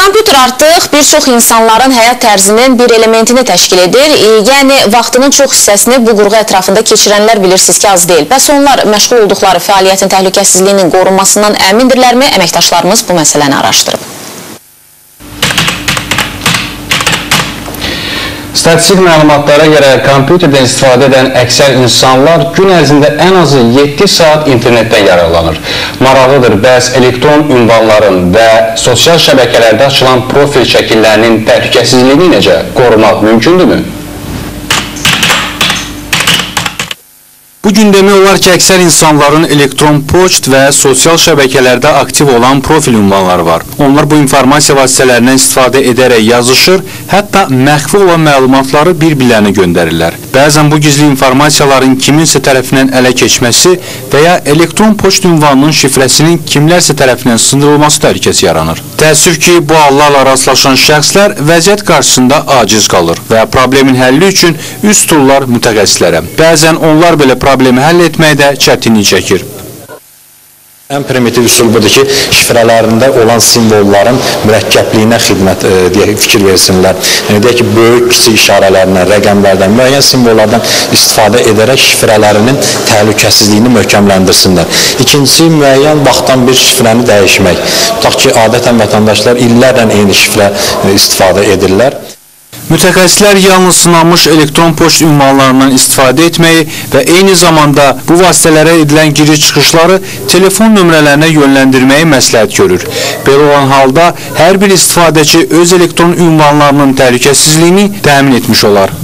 Kompüter artıq bir çox insanların həyat tərzinin bir elementini təşkil edir. Yəni, vaxtının çox hissəsini bu qurğu ətrafında keçirənlər bilirsiniz ki, az deyil. Bəs onlar məşğul olduqları fəaliyyətin təhlükəsizliyinin qorunmasından əmindirlərmi? Əməkdaşlarımız bu məsələni araşdırıb. Statistik məlumatlara görə kompüterdən istifadə edən əksər insanlar gün ərzində ən azı 7 saat internetdən yararlanır. Maraqlıdır, bəs elektron ünvanların və sosial şəbəkələrdə açılan profil şəkillərinin təhlükəsizliyini necə qorumaq mümkündürmü? Bugün demək olar ki, əksər insanların elektron poçt və sosial şəbəkələrdə aktiv olan profil ünvanları var. Onlar bu informasiya vasitələrindən istifadə edərək yazışır, hətta məxfi olan məlumatları bir-birlərinə göndərirlər. Bəzən bu gizli informasiyaların kiminsə tərəfindən ələ keçməsi və ya elektron poçt ünvanının şifrəsinin kimlərsə tərəfindən sındırılması təhlükəsi yaranır. Təəssüf ki, bu hallarla rastlaşan şəxslər vəziyyət qarşısında aciz qalır və problemin həlli üçün üst tuturlar mütəxəssislərə. Bəzən onlar belə problemi həll etməkdə çətinlik çəkir. Ən primitiv üsul budur ki, şifrələrində olan simvolların mürəkkəbliyinə xidmət fikir versinlər. Deyək ki, böyük, kiçik işarələrindən, rəqəmlərdən, müəyyən simvollardan istifadə edərək şifrələrinin təhlükəsizliyini möhkəmləndirsinlər. İkincisi, müəyyən vaxtdan bir şifrəni dəyişmək. Tutaq ki, adətən vətəndaşlar illərlə eyni şifrə istifadə edirlər. Mütəxəssislər yalnız sınanmış elektron poçt ünvanlarından istifadə etməyi və eyni zamanda bu vasitələrə edilən giriş-çıxışları telefon nömrələrinə yönləndirməyi məsləhət görür. Belə olan halda hər bir istifadəçi öz elektron ünvanlarının təhlükəsizliyini təmin etmiş olar.